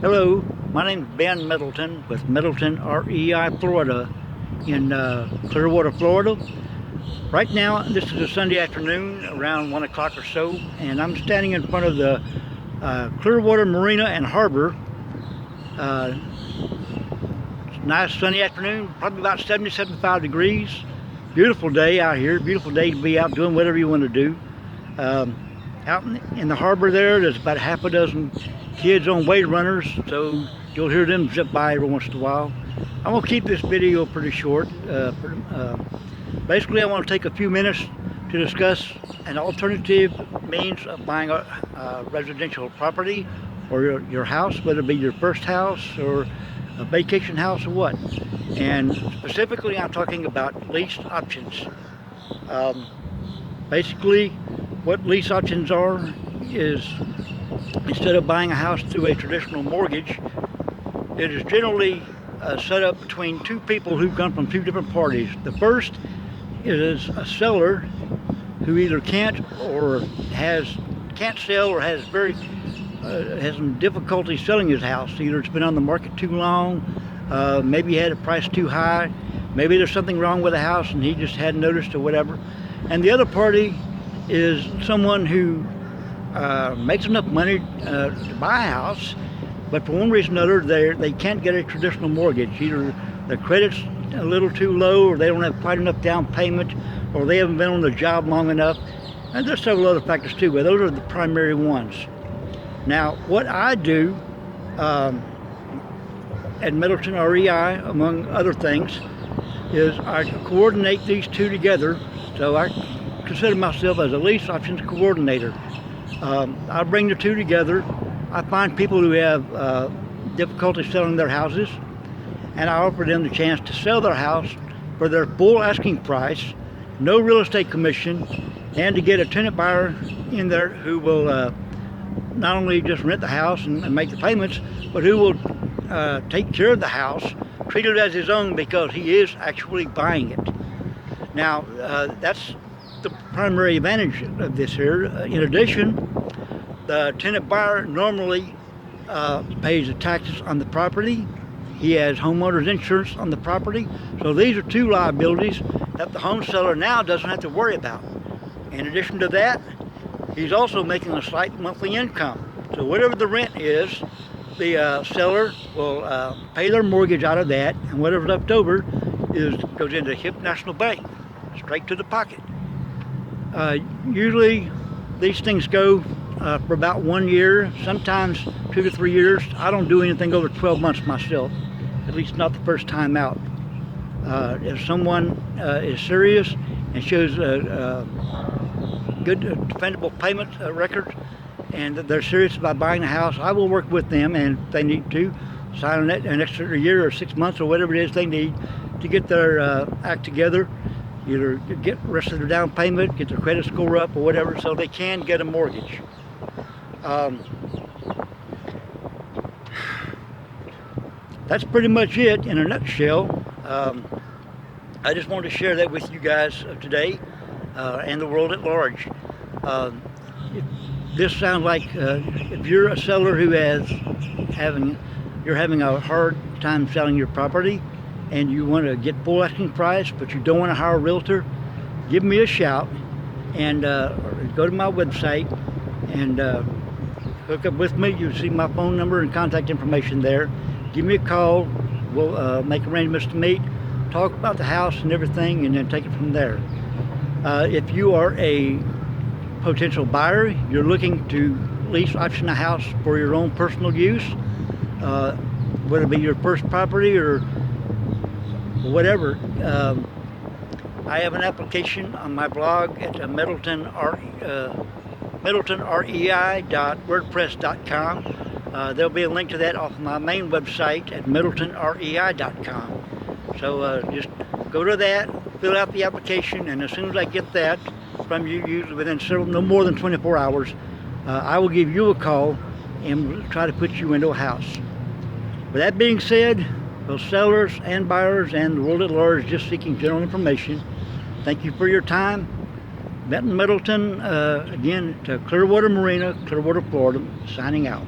Hello, my name is Ben Middleton with Middleton REI Florida in Clearwater, Florida. Right now, this is a Sunday afternoon around 1 o'clock or so, and I'm standing in front of the Clearwater Marina and Harbor. It's a nice sunny afternoon, probably about 70, 75 degrees. Beautiful day out here, beautiful day to be out doing whatever you want to do. Out in the harbor there's about half a dozen kids on wade runners, so you'll hear them zip by every once in a while. I'm going to keep this video pretty short. Basically, I want to take a few minutes to discuss an alternative means of buying a residential property or your house, whether it be your first house or a vacation house or what. And specifically, I'm talking about lease options. Basically, what lease options are is, instead of buying a house through a traditional mortgage, it is generally set up between two people who come from two different parties. The first is a seller who either can't sell or has some difficulty selling his house. Either it's been on the market too long, maybe he had it priced too high, maybe there's something wrong with the house and he just hadn't noticed or whatever. And the other party is someone who makes enough money to buy a house, but for one reason or another they can't get a traditional mortgage. Either the credit's a little too low, or they don't have quite enough down payment, or they haven't been on the job long enough, and there's several other factors too, but those are the primary ones. Now, what I do at Middleton REI, among other things, is I coordinate these two together. So I consider myself as a lease options coordinator. I bring the two together. I find people who have difficulty selling their houses, and I offer them the chance to sell their house for their full asking price, no real estate commission, and to get a tenant buyer in there who will not only just rent the house and make the payments, but who will take care of the house, treat it as his own, because he is actually buying it. Now, that's the primary advantage of this here. In addition, the tenant buyer normally pays the taxes on the property. He has homeowner's insurance on the property. So these are two liabilities that the home seller now doesn't have to worry about. In addition to that, he's also making a slight monthly income. So whatever the rent is, the seller will pay their mortgage out of that, and whatever's left over goes into HIP National Bank, straight to the pocket. Usually these things go for about 1 year, sometimes 2 to 3 years. I don't do anything over 12 months myself, at least not the first time out. If someone is serious and shows a good dependable payment record, and they're serious about buying a house, I will work with them, and if they need to sign an extra year or 6 months or whatever it is they need to get their act together, either get the rest of their down payment, get their credit score up or whatever, so they can get a mortgage. That's pretty much it in a nutshell. I just wanted to share that with you guys today and the world at large. This sounds like if you're a seller who you're having a hard time selling your property, and you want to get full asking price, but you don't want to hire a realtor, give me a shout, and go to my website and hook up with me. You'll see my phone number and contact information there. Give me a call. We'll make arrangements to meet, talk about the house and everything, and then take it from there. If you are a potential buyer, you're looking to lease option a house for your own personal use, whether it be your first property or whatever, I have an application on my blog at middletonrei.wordpress.com. There'll be a link to that off my main website at middletonrei.com. So just go to that, fill out the application, and as soon as I get that from you, usually within no more than 24 hours, I will give you a call and try to put you into a house. With that being said, those sellers and buyers and the world at large just seeking general information, thank you for your time. Ben Middleton, again, to Clearwater Marina, Clearwater, Florida, signing out.